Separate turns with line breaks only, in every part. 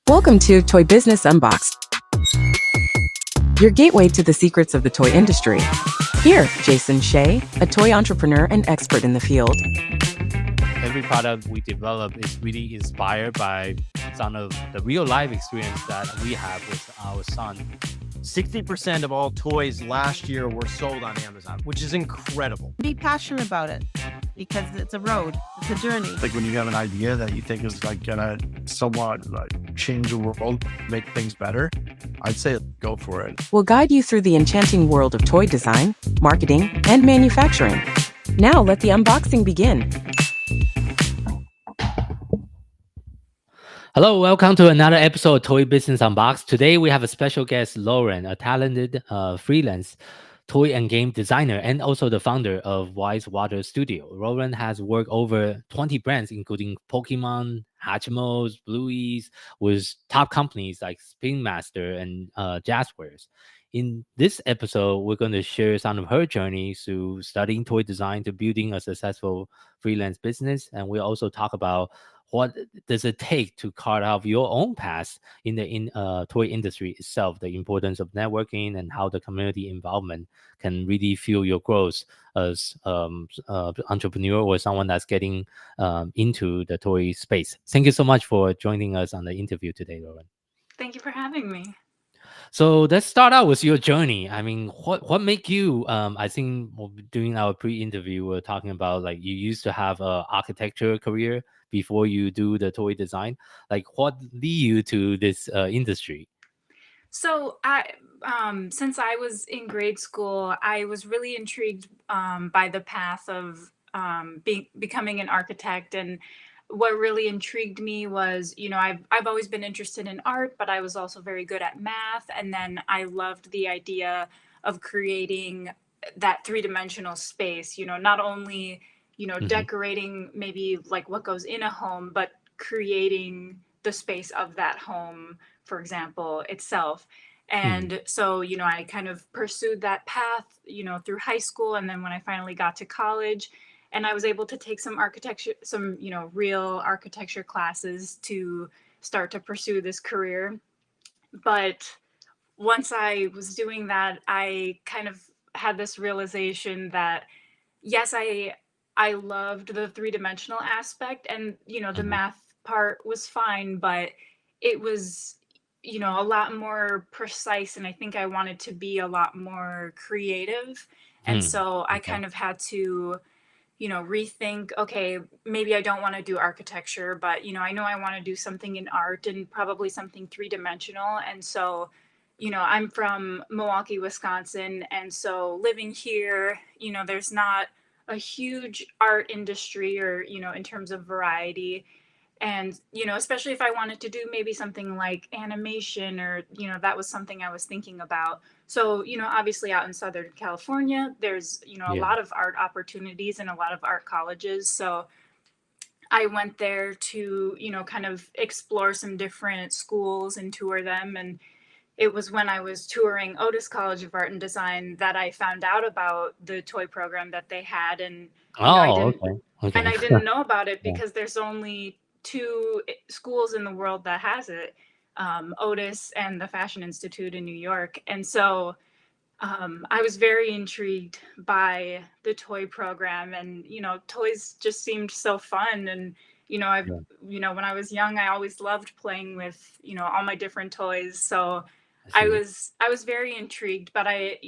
Welcome to Toy Business Unboxed, your gateway to the secrets of the toy industry. Here, Jason Shea, a toy entrepreneur and expert in the field.
Every product we develop is really inspired by some of the real life experience that we have with our son.
60% of all toys last year were sold on Amazon, which is incredible.
Be passionate about it because it's a road, it's a journey.
Like when you have an idea that you think is like gonna somewhat like change the world, make things better, I'd say go for it.
We'll guide you through the enchanting world of toy design, marketing, and manufacturing. Now let the unboxing begin.
Hello, welcome to another episode of Toy Business Unboxed. Today we have a special guest, Lauren, a talented freelance toy and game designer and also the founder of Wise Water Studio. Lauren has worked over 20 brands, including Pokemon, Hatchimals, Blueies, with top companies like Spin Master and Jazwares. In this episode, we're going to share some of her journey through studying toy design to building a successful freelance business. And we'll also talk about what does it take to carve out your own path in the toy industry itself, the importance of networking and how the community involvement can really fuel your growth as entrepreneur or someone that's getting into the toy space. Thank you so much for joining us on the interview today, Lauren.
Thank you for having me.
So let's start out with your journey. I mean, what make you? I think during our pre-interview, we were talking about like you used to have a architecture career before you do the toy design. Like, what lead you to this industry?
So since I was in grade school, I was really intrigued by the path of becoming an architect. And what really intrigued me was, I've always been interested in art, but I was also very good at math. And then I loved the idea of creating that three-dimensional space, not only, decorating maybe like what goes in a home, but creating the space of that home, for example, itself. And so, I kind of pursued that path, through high school. And then when I finally got to college, and I was able to take some real architecture classes to start to pursue this career. But once I was doing that, I kind of had this realization that, yes, I loved the three-dimensional aspect, and, the math part was fine, but it was, a lot more precise. And I think I wanted to be a lot more creative. And so I kind of had to rethink, okay, maybe I don't want to do architecture, but, I know I want to do something in art and probably something three-dimensional. And so, I'm from Milwaukee, Wisconsin. And so living here, there's not a huge art industry or, in terms of variety. And, especially if I wanted to do maybe something like animation or, that was something I was thinking about. So, obviously out in Southern California, there's, a lot of art opportunities and a lot of art colleges. So I went there to, kind of explore some different schools and tour them. And it was when I was touring Otis College of Art and Design that I found out about the toy program that they had. And,
Okay.
and I didn't know about it because there's only 2 schools in the world that has it, Otis and the Fashion Institute in New York. And so I was very intrigued by the toy program, and, toys just seemed so fun. And, when I was young, I always loved playing with, all my different toys. So I was very intrigued, but I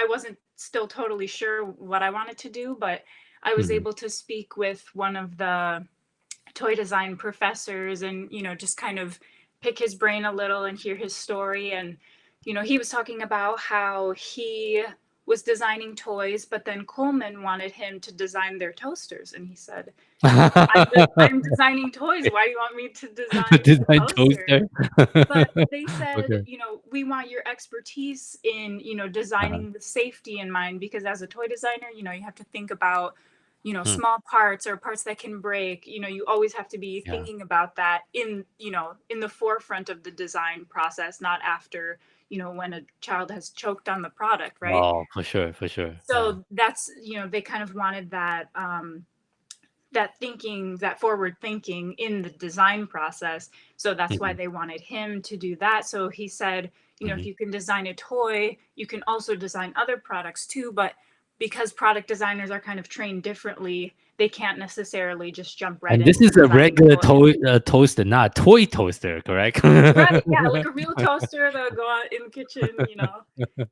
wasn't still totally sure what I wanted to do, but I was able to speak with one of the toy design professors and, just kind of pick his brain a little and hear his story. And, he was talking about how he was designing toys, but then Coleman wanted him to design their toasters. And he said, I'm designing toys. Why do you want me to design a toaster? But they said, we want your expertise in, designing with safety in mind, because as a toy designer, you have to think about, small parts or parts that can break. You always have to be thinking about that in the forefront of the design process, not after, when a child has choked on the product, right?
Oh, for sure.
So that's, they kind of wanted that that forward thinking in the design process. So that's why they wanted him to do that. So he said, if you can design a toy, you can also design other products too. But because product designers are kind of trained differently, they can't necessarily just jump right
And
into
this is a
designing
regular
toy.
toaster, not toy toaster, correct?
Right, yeah, like a real toaster that'll go out in the kitchen.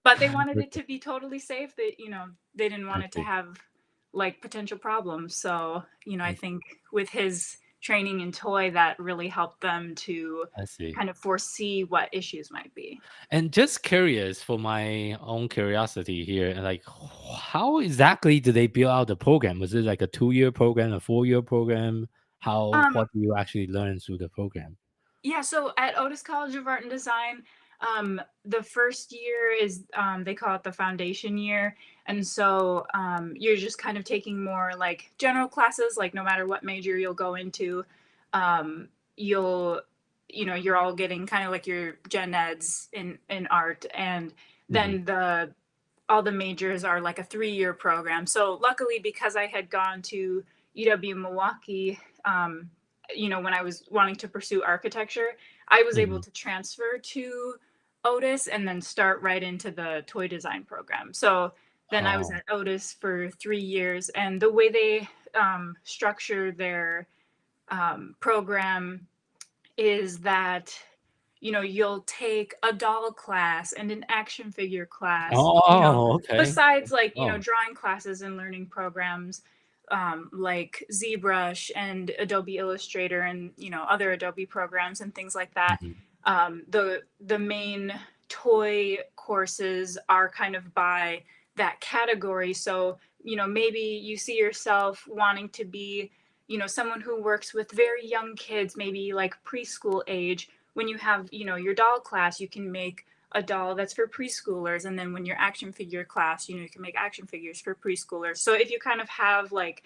But they wanted it to be totally safe. That they didn't want
I
it to
see.
have like potential problems. So I
I
think with his training in toy, that really helped them to
see.
kind of foresee what issues might be.
And just curious for my own curiosity here, like how exactly do they build out the program? Was it like a 2-year program, a 4-year program? What do you actually learn through the program?
Yeah, so at Otis College of Art and Design, the first year is they call it the foundation year, and so you're just kind of taking more like general classes. Like no matter what major you'll go into, you'll you're all getting kind of like your gen eds in art, and then all the majors are like a 3-year program. So luckily, because I had gone to UW Milwaukee, when I was wanting to pursue architecture, I was able to transfer to Otis and then start right into the toy design program. So then I was
Oh,
at Otis for 3 years, and the way they structure their program is that you'll take a doll class and an action figure class,
okay.
besides like
Oh,
drawing classes and learning programs like ZBrush and Adobe Illustrator and other Adobe programs and things like that. The main toy courses are kind of by that category. So maybe you see yourself wanting to be someone who works with very young kids, maybe like preschool age. When you have your doll class, you can make a doll that's for preschoolers, and then when your action figure class, you can make action figures for preschoolers. So if you kind of have like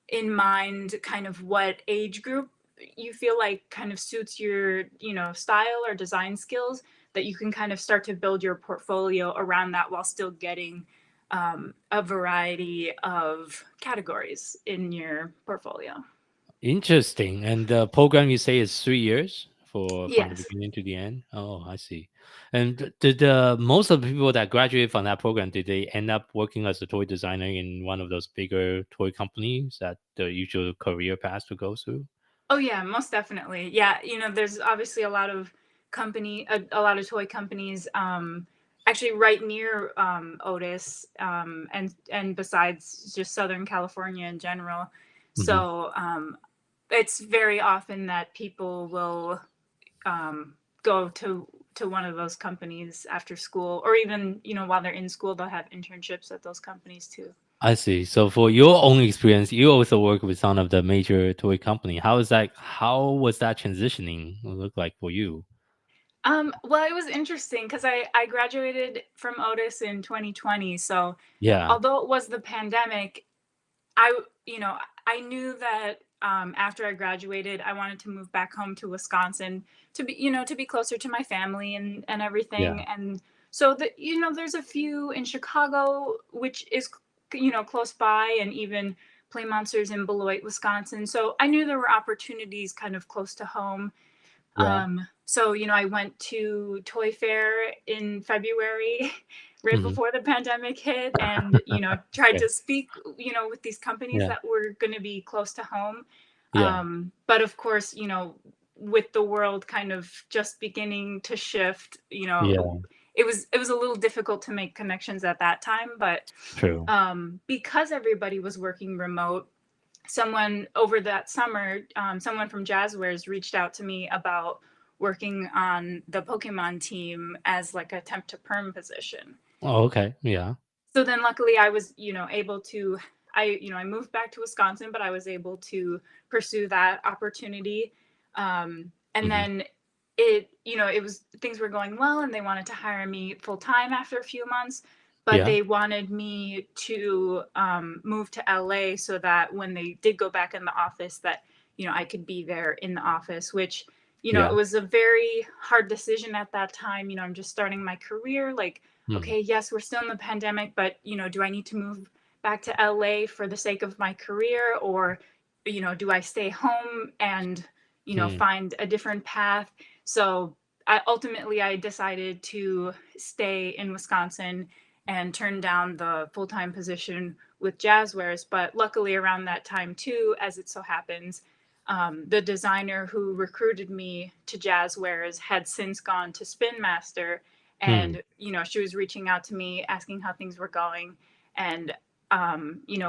in mind kind of what age group you feel like kind of suits your style or design skills, that you can kind of start to build your portfolio around that while still getting a variety of categories in your portfolio.
interesting. And the program you say is 3 years from the
Yes.
beginning to the end. Oh, I see. And did most of the people that graduate from that program, did they end up working as a toy designer in one of those bigger toy companies that the usual career path to go through?
Oh yeah, most definitely. Yeah, there's obviously a lot of a lot of toy companies actually right near Otis, and besides just Southern California in general. So it's very often that people will go to one of those companies after school, or even while they're in school, they'll have internships at those companies too.
I see. So for your own experience, you also work with some of the major toy company. How was that transitioning look like for you?
Well, it was interesting because I graduated from Otis in 2020. So
Yeah.
although it was the pandemic, I you know I knew that after I graduated, I wanted to move back home to Wisconsin to be closer to my family and everything.
Yeah.
And so there's a few in Chicago, which is close by, and even Play Monsters in Beloit, Wisconsin. So I knew there were opportunities kind of close to home.
Yeah.
So, I went to Toy Fair in February, right
Mhm.
before the pandemic hit, and, tried
Okay.
to speak, with these companies
Yeah.
that were going to be close to home.
Yeah.
But of course, with the world kind of just beginning to shift,
Yeah.
it was a little difficult to make connections at that time. But
True.
because everybody was working remote, someone over that summer, someone from Jazwares reached out to me about working on the Pokemon team as like a temp to perm position.
Oh, okay. Yeah.
So then luckily I was, able to, I moved back to Wisconsin, but I was able to pursue that opportunity. And
Mhm.
then it was, things were going well, and they wanted to hire me full time after a few months, but
Yeah.
they wanted me to move to LA so that when they did go back in the office, that, I could be there in the office, which, it
Yeah.
was a very hard decision at that time. I'm just starting my career. Like,
Mhm.
okay, yes, we're still in the pandemic, but, do I need to move back to LA for the sake of my career, or, do I stay home and, find a different path? So I decided to stay in Wisconsin and turn down the full-time position with Jazwares. But luckily around that time too, as it so happens, the designer who recruited me to Jazwares had since gone to Spin Master, and she was reaching out to me asking how things were going, and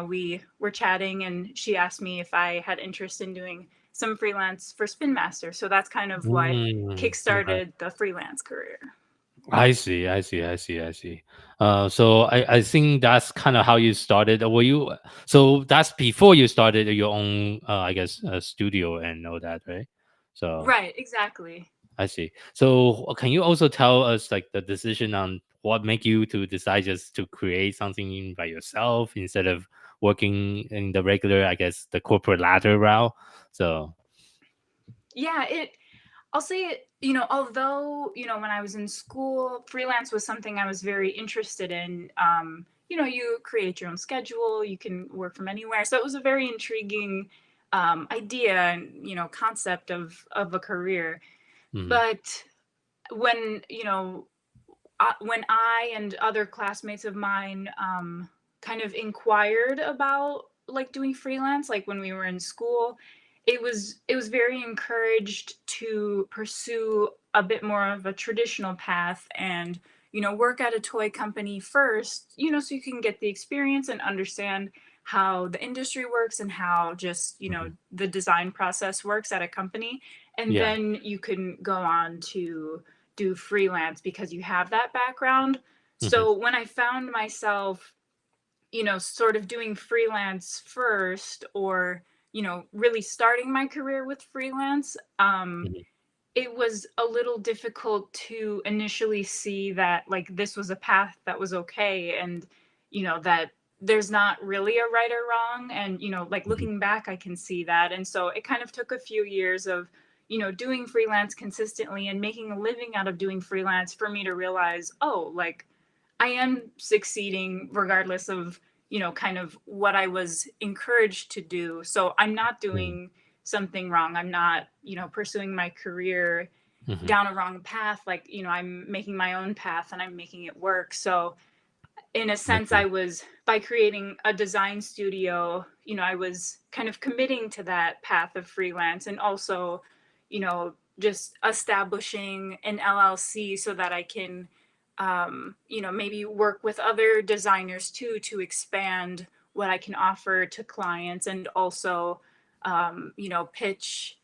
we were chatting, and she asked me if I had interest in doing some freelance for Spin Master. So that's kind of what
Okay.
kickstarted the freelance career.
I see, I see, I see, I see. So I think that's kind of how you started. Were you so that's before you started your own, I guess, studio and all that, right? So
Right, exactly.
I see. So can you also tell us like the decision on what make you to decide just to create something by yourself instead of working in the regular, I guess, the corporate ladder route? So
Yeah, I'll say it, although, when I was in school, freelance was something I was very interested in. You create your own schedule, you can work from anywhere. So it was a very intriguing idea and, concept of a career.
mhm,
But when, when I and other classmates of mine kind of inquired about like doing freelance, like when we were in school, it was very encouraged to pursue a bit more of a traditional path and work at a toy company first, so you can get the experience and understand how the industry works and how just
mhm.
the design process works at a company, and
Yeah.
then you can go on to do freelance because you have that background.
Mhm,
So when I found myself, sort of doing freelance first, or, really starting my career with freelance,
mhm,
it was a little difficult to initially see that like this was a path that was okay, and that there's not really a right or wrong, and like
mhm.
looking back I can see that. And so it kind of took a few years of doing freelance consistently and making a living out of doing freelance for me to realize, oh, like I am succeeding regardless of, kind of what I was encouraged to do. So I'm not
Mm,
doing something wrong. I'm not, pursuing my career
mhm.
down a wrong path. Like, I'm making my own path and I'm making it work. So in a
I
sense,
see.
I was, by creating a design studio, I was kind of committing to that path of freelance, and also, just establishing an LLC so that I can, maybe work with other designers too to expand what I can offer to clients, and also, pitch,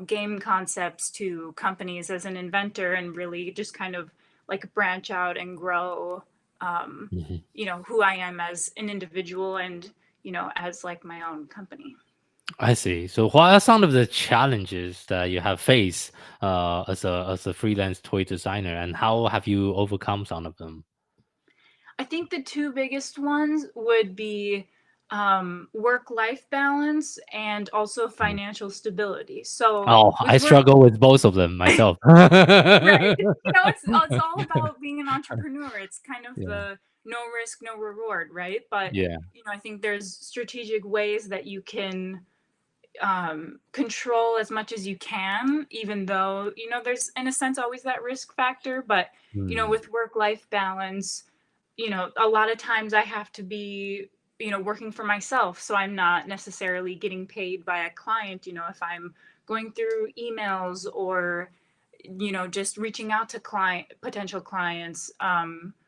game concepts to companies as an inventor, and really just kind of like branch out and grow,
Mhm.
who I am as an individual, and, as like my own company.
I see. So what are some of the challenges that you have faced as a freelance toy designer, and how have you overcome some of them?
I think the two biggest ones would be work-life balance and also
Mhm.
financial stability. So
Oh,
with
I
work,
struggle with both of them myself.
right? It's all about being an entrepreneur. It's kind of
Yeah.
the no risk, no reward, right? But
Yeah.
I think there's strategic ways that you can control as much as you can, even though there's in a sense always that risk factor. But
Mm.
with work-life balance, a lot of times I have to be, working for myself. So I'm not necessarily getting paid by a client, if I'm going through emails, or, just reaching out to potential clients,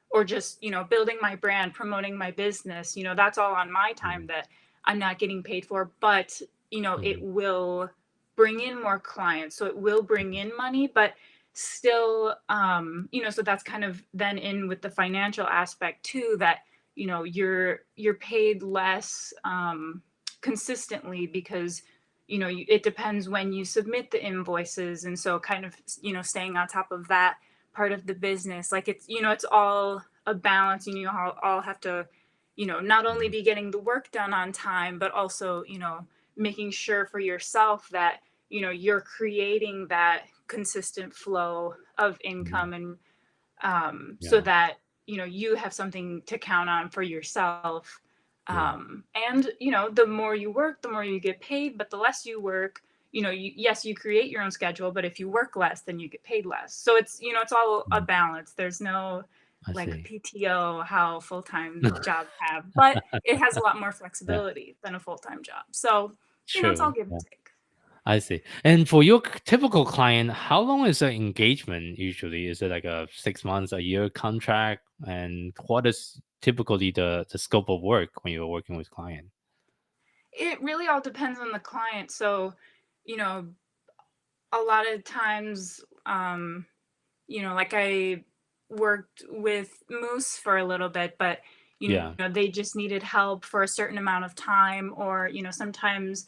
or just, building my brand, promoting my business, that's all on my time
Mhm.
that I'm not getting paid for. But, it
Mhm.
will bring in more clients. So it will bring in money, but still, so that's kind of then in with the financial aspect too, that you're paid less consistently, because it depends when you submit the invoices. And so kind of staying on top of that part of the business, like it's all a balance. All have to not only
Mhm.
be getting the work done on time, but also making sure for yourself that you're creating that consistent flow of
Mhm.
income, and so
Yeah.
that you have something to count on for yourself,
Yeah.
And, the more you work, the more you get paid, but the less you work, yes, you create your own schedule, but if you work less, then you get paid less. So it's all a balance. There's no
I
like
see.
PTO, how full-time jobs have, but it has a lot more
Yeah.
flexibility than a full-time job. So, it's all
True.
give and
Yeah.
take.
I see. And for your typical client, how long is the engagement usually? Is it like a 6 months, a year contract? And what is typically the scope of work when you're working with client?
It really all depends on the client. So, you know, a lot of times, like I worked with Moose for a little bit, but
Yeah.
they just needed help for a certain amount of time, or sometimes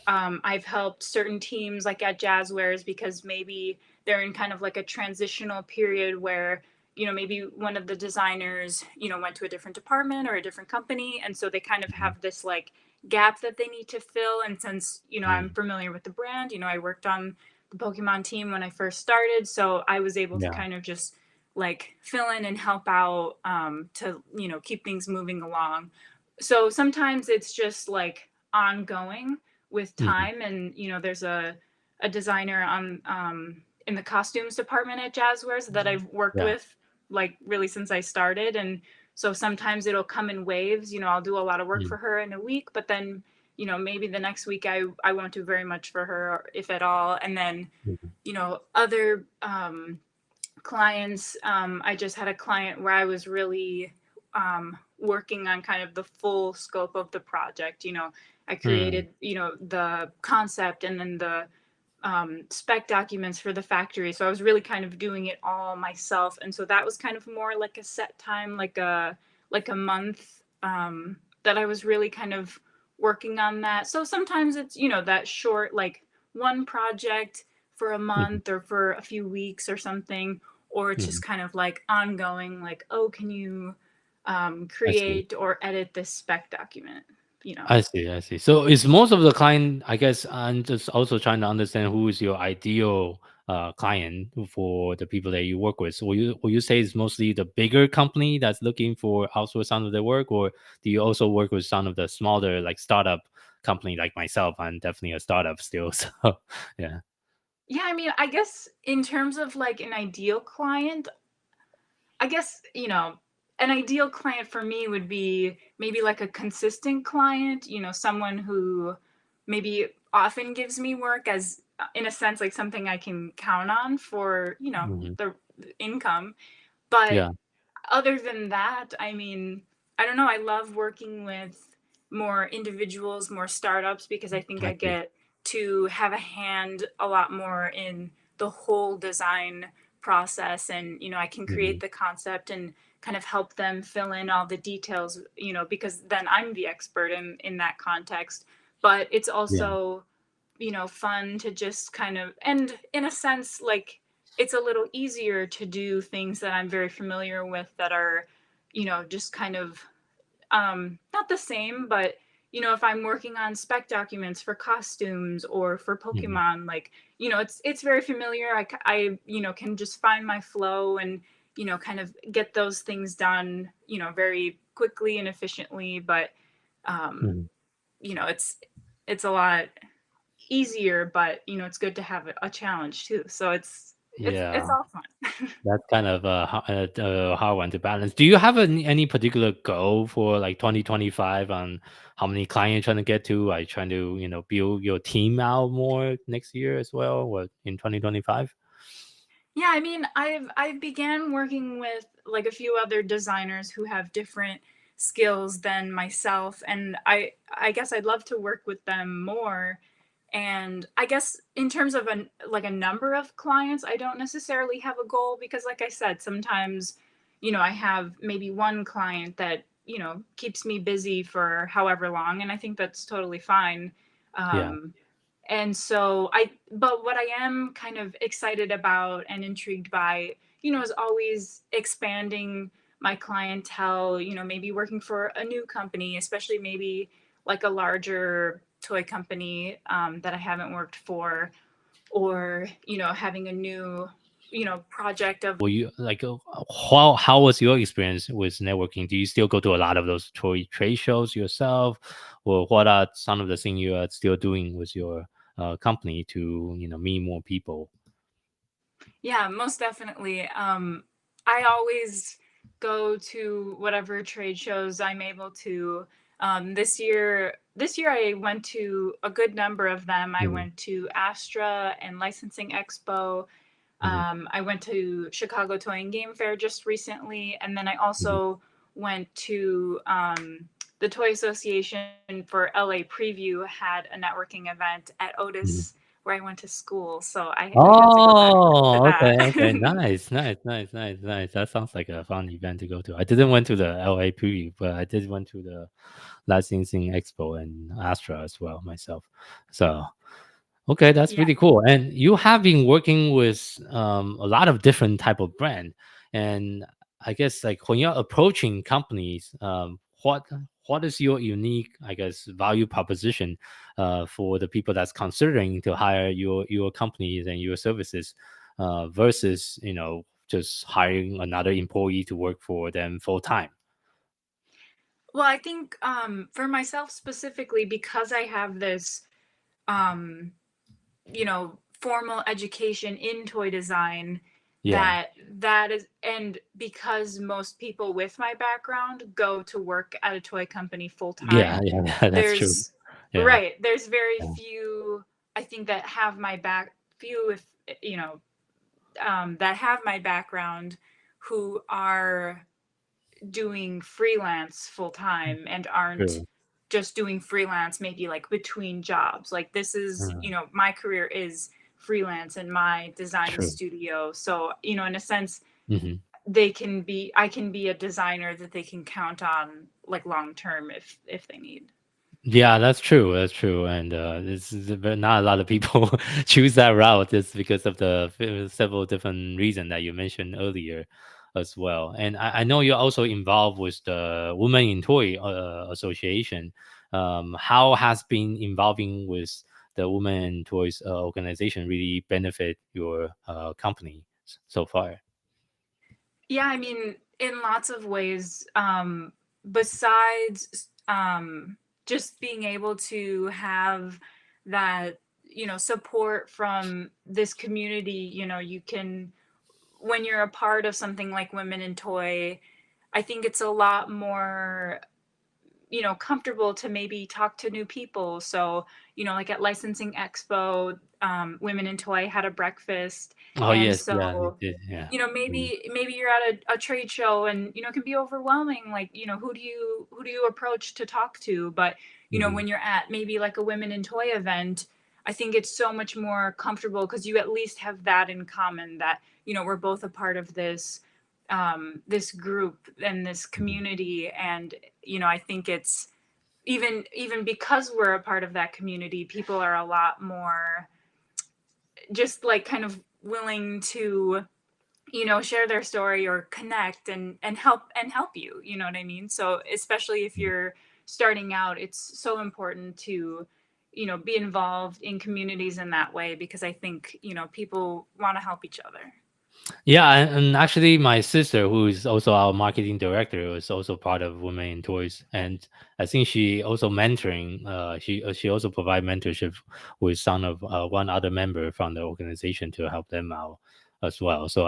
I've helped certain teams like at Jazwares because maybe they're in kind of like a transitional period where maybe one of the designers went to a different department or a different company, and so they kind of
Mhm.
have this like gap that they need to fill. And since I'm
Mm.
familiar with the brand, I worked on the Pokemon team when I first started, so I was able to
Yeah.
kind of just like fill in and help out, to keep things moving along. So sometimes it's just like ongoing with
Mhm.
time. And there's a designer on in the costumes department at Jazwares that I've worked
Yeah.
with like really since I started. And so sometimes it'll come in waves. I'll do a lot of work
Mm.
for her in a week, but then maybe the next week I won't do very much for her, if at all. And then
Mhm.
other clients, I just had a client where I was really working on kind of the full scope of the project. I
Mm.
created the concept and then the spec documents for the factory, so I was really kind of doing it all myself. And so that was kind of more like a set time, like a month, that I was really kind of working on that. So sometimes it's that short, like one project for a
Mhm.
month or for a few weeks or something, or it's just
Mhm.
kind of like ongoing, like, oh, can you
I see.
create or edit this spec document,
I see. I see. So is most of the client, I guess I'm just also trying to understand who is your ideal client for the people that you work with. So will you say it's mostly the bigger company that's looking for outsource some of their work, or do you also work with some of the smaller like startup company like myself? I'm definitely a startup still. So yeah.
Yeah, I mean, I guess in terms of like an ideal client, I guess, an ideal client for me would be maybe like a consistent client, someone who maybe often gives me work as, in a sense, like something I can count on for,
Hmm.
the income. But
Yeah.
other than that, I mean, I don't know. I love working with more individuals, more startups, because I think
I
I
see.
get to have a hand a lot more in the whole design process. And, I can
Hmm.
create the concept and kind of help them fill in all the details, because then I'm the expert in that context. But it's
Yeah.
also, fun to just kind of, and in a sense, like, it's a little easier to do things that I'm very familiar with that are, just kind of not the same, but if I'm working on spec documents for costumes or for
Hmm.
Pokemon, like, it's very familiar. I can just find my flow and kind of get those things done very quickly and efficiently. But um
Hmm.
it's a lot easier, but it's good to have a challenge too. So it's
Yeah.
all fun.
That's kind of a hard one to balance. Do you have any particular goal for like 2025 on how many clients you're trying to get to? Are you trying to, build your team out more next year as well, or in 2025?
Yeah, I mean, I've began working with like a few other designers who have different skills than myself, and I guess I'd love to work with them more. And I guess in terms of a number of clients, I don't necessarily have a goal, because like I said, sometimes I have maybe one client that keeps me busy for however long, and I think that's totally fine.
Yeah.
Um, and so but what I am kind of excited about and intrigued by, is always expanding my clientele, maybe working for a new company, especially maybe like a larger toy company that I haven't worked for, or, having a new project of
Were you like how was your experience with networking? Do you still go to a lot of those toy trade shows yourself, or what are some of the things you are still doing with your company to meet more people?
Yeah, most definitely. I always go to whatever trade shows I'm able to. This year I went to a good number of them. I
Hmm.
went to Astra and Licensing Expo.
Hmm.
I went to Chicago Toy and Game Fair just recently, and then I
Hmm.
also went to the Toy Association for LA Preview had a networking event at Otis where I went to school, so I got to go back to
Oh, okay, okay,
that.
nice, nice, nice, nice, nice. That sounds like a fun event to go to. I didn't went to the LA preview, but I did went to the Licensing Expo and Astra as well myself. So okay, that's
Yeah.
really cool. And you have been working with a lot of different type of brand, and I guess like when you're approaching companies, what is your unique, I guess, value proposition for the people that's considering to hire your companies and your services versus just hiring another employee to work for them full time?
Well, I think for myself specifically, because I have this um, formal education in toy design,
Yeah,
that is, and because most people with my background go to work at a toy company full
yeah,
time,
yeah. That's true.
there's
Yeah,
right, there's very
yeah,
few, I think, that have my back few if that have my background who are doing freelance full time and aren't
true,
just doing freelance maybe like between jobs. Like this is,
uh,
my career is freelance and my design
true.
studio. So, in a sense,
Hmm.
I can be a designer that they can count on like long term if they need.
Yeah, that's true. That's true. And this is not a lot of people choose that route just because of the several different reasons that you mentioned earlier as well. And I know you're also involved with the Women in Toy Association. How has been involving with the Women in Toys organization really benefit your company so far?
Yeah, I mean, in lots of ways, besides just being able to have that, support from this community, you can, when you're a part of something like Women in Toy, I think it's a lot more comfortable to maybe talk to new people. So, like at Licensing Expo, Women in Toy had a breakfast.
Oh
And
yes, yeah, they
so,
did. Yeah. Mm,
maybe you're at a trade show and, it can be overwhelming. Like, who do you approach to talk to? But,
mhm.
when you're at maybe like a Women in Toy event, I think it's so much more comfortable because you at least have that in common that, we're both a part of this group and this community. And I think it's even because we're a part of that community, people are a lot more just like kind of willing to share their story or connect and help you, you know what I mean? So especially if you're starting out, it's so important to be involved in communities in that way, because I think people want to help each other.
Yeah, and actually, my sister, who is also our marketing director, was also part of Women in Toys, and I think she also mentoring. She also provide mentorship with some of one other member from the organization to help them out as well. So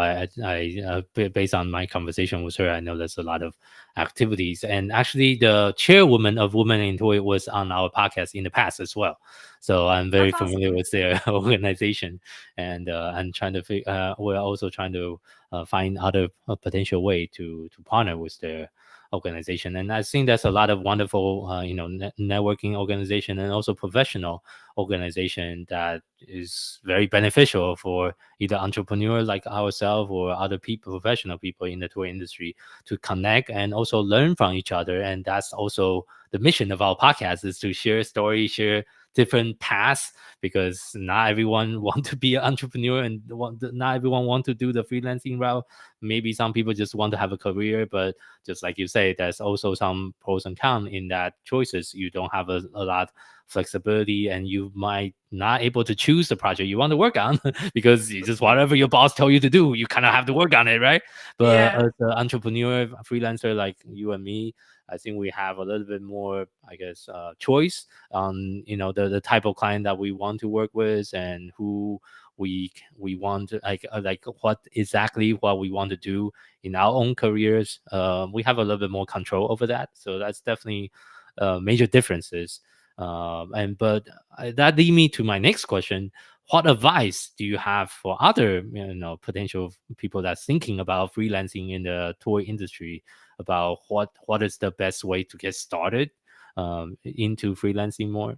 based on my conversation with her, I know there's a lot of activities, and actually, the chairwoman of Women in Toy was on our podcast in the past as well. So I'm very
That's
familiar
awesome.
with their organization, and I'm trying to we're also trying to find other potential way to partner with their organization. And I think there's a lot of wonderful networking organization and also professional organization that is very beneficial for either entrepreneur like ourselves or other people, professional people in the toy industry, to connect and also learn from each other. And that's also the mission of our podcast, is to share stories, share different paths, because not everyone want to be an entrepreneur, and not everyone want to do the freelancing route. Maybe some people just want to have a career, but just like you say, there's also some pros and cons in that choices. You don't have a lot flexibility, and you might not able to choose the project you want to work on because you just whatever your boss tell you to do, you kind of have to work on it, right? But
Yeah.
as an entrepreneur, freelancer like you and me, I think we have a little bit more, I guess, choice on the type of client that we want to work with, and who we want to, like what exactly what we want to do in our own careers. We have a little bit more control over that, so that's definitely major differences. But that lead me to my next question. What advice do you have for other potential people that's thinking about freelancing in the toy industry, about what is the best way to get started into freelancing more?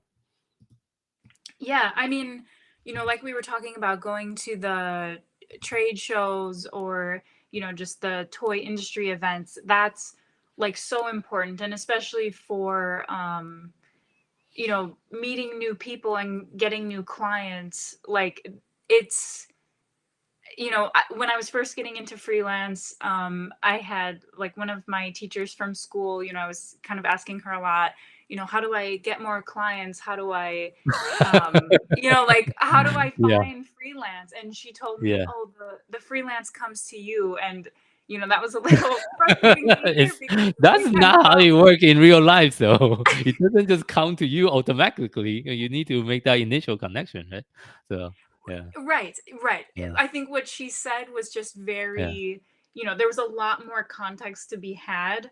Yeah, I mean, like we were talking about going to the trade shows or, just the toy industry events, that's like so important. And especially for, meeting new people and getting new clients, like it's, when I was first getting into freelance, I had like one of my teachers from school, I was kind of asking her a lot, how do I get more clients? How do I, like, how do I
Yeah,
find freelance? And she told me,
yeah.
oh, the freelance comes to you. And, that was a little frustrating to hear
It's
because
That's
we kind
not
of
how
felt,
it work in real life, though. It doesn't just come to you automatically. You need to make that initial connection, right? So yeah,
right, right.
yeah,
I think what she said was just
yeah,
very, there was a lot more context to be had,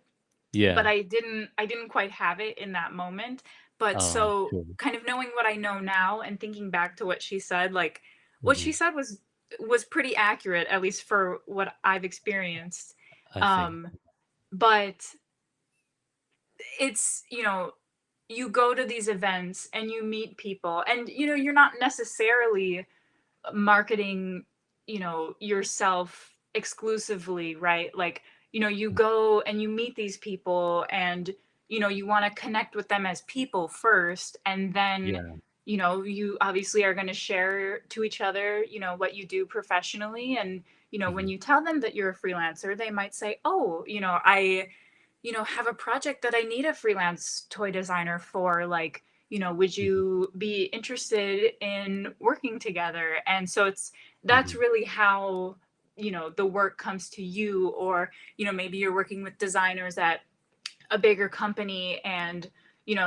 but
yeah.
I didn't quite have it in that moment. But
Oh,
so
sure.
kind of knowing what I know now and thinking back to what she said, like what
Hmm.
she said was pretty accurate, at least for what I've experienced.
I see.
Um, but it's, you go to these events and you meet people and you're not necessarily marketing, yourself exclusively, right? Like, you go and you meet these people and, you want to connect with them as people first. And then,
Yeah.
you obviously are going to share to each other, what you do professionally. And, when
Hmm.
you tell them that you're a freelancer, they might say, oh, I have a project that I need a freelance toy designer for. Like, would
Hmm.
you be interested in working together? And so that's
Hmm.
really how, the work comes to you. Or, maybe you're working with designers at a bigger company and,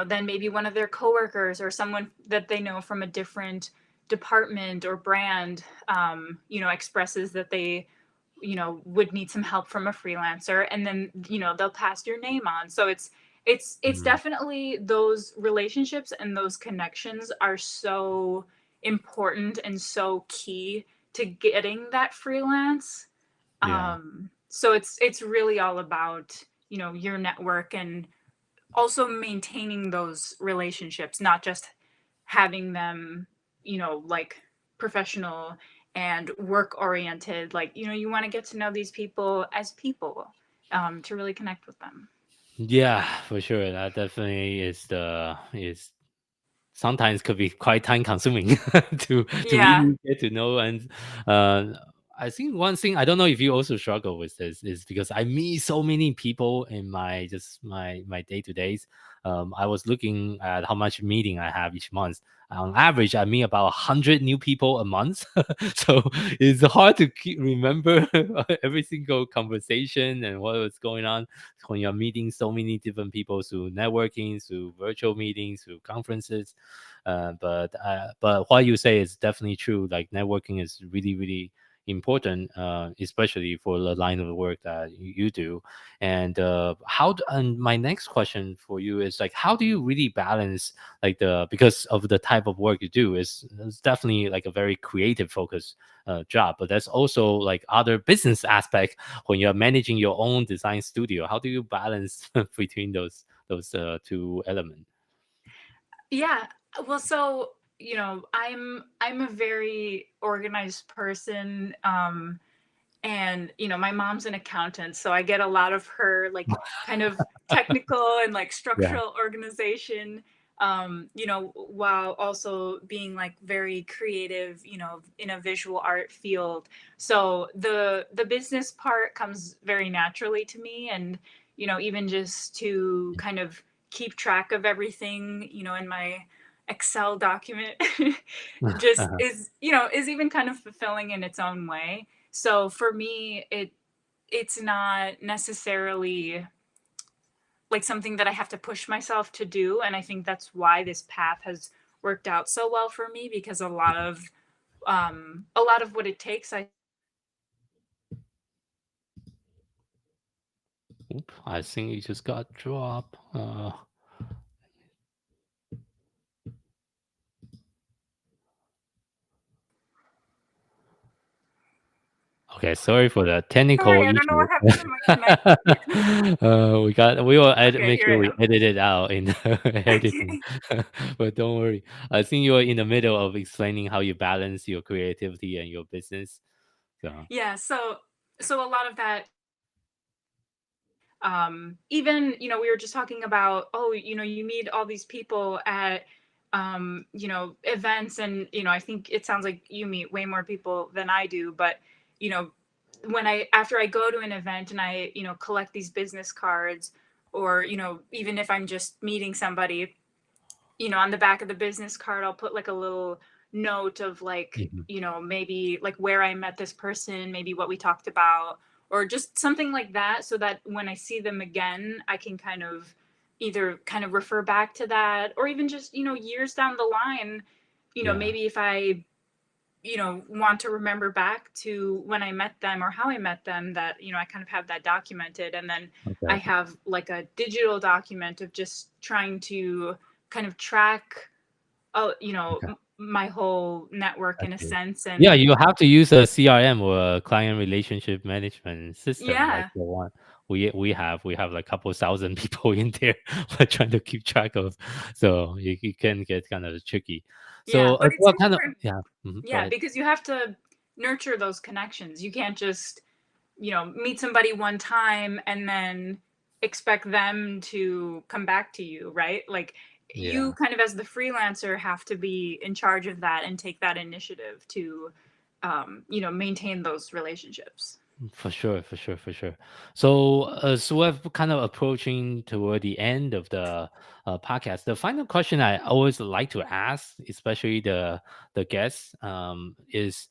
then maybe one of their coworkers or someone that they know from a different department or brand, expresses that they would need some help from a freelancer, and then they'll pass your name on. So it's
Hmm.
definitely those relationships and those connections are so important and so key to getting that freelance.
Yeah.
So it's really all about your network and also maintaining those relationships, not just having them, like professional and work oriented. Like, you want to get to know these people as people, to really connect with them.
Yeah, for sure. That definitely is sometimes could be quite time consuming to
Yeah.
really get to know. And uh, I think one thing, I don't know if you also struggle with this, is because I meet so many people in my day to days. I was looking at how much meeting I have each month. On average, I meet about 100 new people a month. So it's hard to remember every single conversation and what was going on when you're meeting so many different people through networking, through virtual meetings, through conferences. But what you say is definitely true. Like networking is really, really important, especially for the line of work that you do. And my next question for you is like, how do you really balance like because of the type of work you do is it's definitely like a very creative focused job, but there's also like other business aspect when you're managing your own design studio. How do you balance between those two elements?
Yeah. Well, so, I'm a very organized person. And my mom's an accountant, so I get a lot of her like kind of technical and like
Yeah.
structural organization. while also being like very creative, in a visual art field. So the business part comes very naturally to me, and even just to kind of keep track of everything, in my Excel document just
Uh-huh.
is even kind of fulfilling in its own way. So for me, it's not necessarily like something that I have to push myself to do. And I think that's why this path has worked out so well for me, because a lot of what it takes,
Oop, I think you just got dropped. Okay, sorry for the technical
sorry, I don't know
issue.
what happened to my connection.
We will
Okay,
make
here
sure
I
we
am.
edit it out in the editing.
Okay.
But don't worry. I think you're in the middle of explaining how you balance your creativity and your business. So
Yeah, so a lot of that, even we were just talking about, oh, you meet all these people at events, and I think it sounds like you meet way more people than I do, but you know when I after I go to an event and I collect these business cards, or even if I'm just meeting somebody, on the back of the business card I'll put like a little note of like,
mhm.
maybe like where I met this person, maybe what we talked about, or just something like that, so that when I see them again, I can kind of either kind of refer back to that, or even just, years down the line,
Yeah.
maybe if I, want to remember back to when I met them or how I met them, that, I kind of have that documented. And then I
Okay.
have like a digital document of just trying to kind of track,
Okay.
my whole network
I
in a
see.
sense.
Yeah,
And
you have to use a CRM or a client relationship management system like
yeah,
the one we have. We have like a couple thousand people in there we're trying to keep track of. So you can get kind of tricky.
yeah,
So
but
as
it's
well, kind of
important.
yeah. Go
Yeah,
ahead.
because you have to nurture those connections. You can't just, meet somebody one time and then expect them to come back to you, right? Like, you
Yeah.
kind of, as the freelancer, have to be in charge of that and take that initiative to, maintain those relationships.
For sure, for sure, for sure. So we're kind of approaching toward the end of the podcast. The final question I always like to ask, especially the guests, is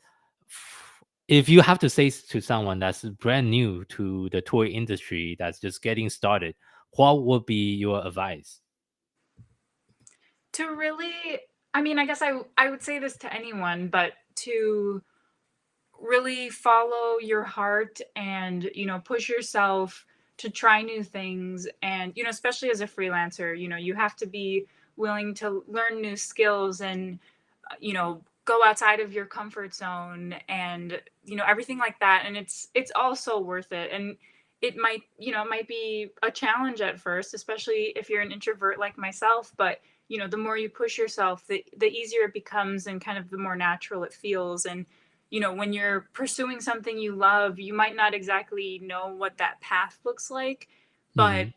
if you have to say to someone that's brand new to the toy industry, that's just getting started, what would be your advice?
To really, I mean, I guess I would say this to anyone, but to really follow your heart and push yourself to try new things. And especially as a freelancer, you have to be willing to learn new skills, and go outside of your comfort zone, and everything like that. And it's also worth it. And it might be a challenge at first, especially if you're an introvert like myself, but the more you push yourself, the easier it becomes, and kind of the more natural it feels. And when you're pursuing something you love, you might not exactly know what that path looks like, but
Hmm.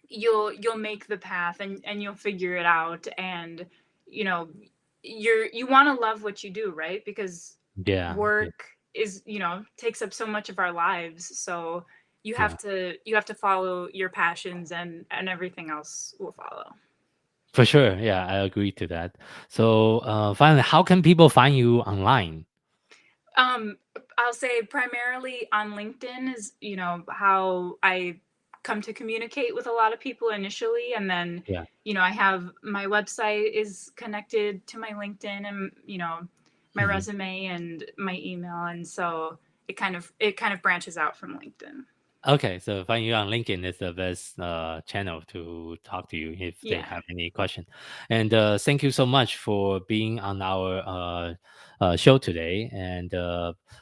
you'll make the path, and you'll figure it out. And you know you want to love what you do, right? Because
Yeah, yeah,
work is takes up so much of our lives. So you
yeah.
have to follow your passions, and everything else will follow.
For sure. Yeah, I agree to that. So finally, how can people find you online?
Um, I'll say primarily on LinkedIn is, how I come to communicate with a lot of people initially. And then,
Yeah.
I have my website is connected to my LinkedIn, and, my
Mhm.
resume and my email. And so it kind of branches out from LinkedIn.
Okay, so find you on LinkedIn is the best channel to talk to you if they
Yeah.
have any question. And thank you so much for being on our show today. And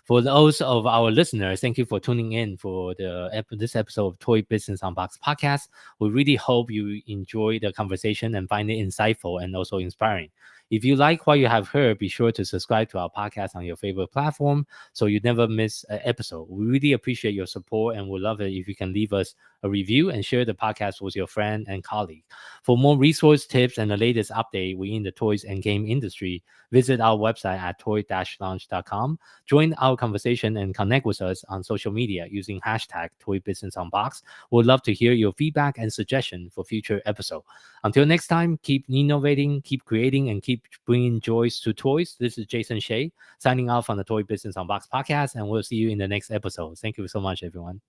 for those of our listeners, thank you for tuning in for this episode of Toy Business Unboxed podcast. We really hope you enjoy the conversation and find it insightful and also inspiring. If you like what you have heard, be sure to subscribe to our podcast on your favorite platform so you never miss an episode. We really appreciate your support and would love it if you can leave us a review and share the podcast with your friend and colleague. For more resource tips and the latest update within the toys and game industry, visit our website at toy-launch.com. Join our conversation and connect with us on social media using hashtag Toy Business Unboxed. We'd love to hear your feedback and suggestion for future episodes. Until next time, keep innovating, keep creating, and keep bringing joys to toys. This is Jason Shea signing off on the Toy Business Unboxed podcast, and we'll see you in the next episode. Thank you so much, everyone.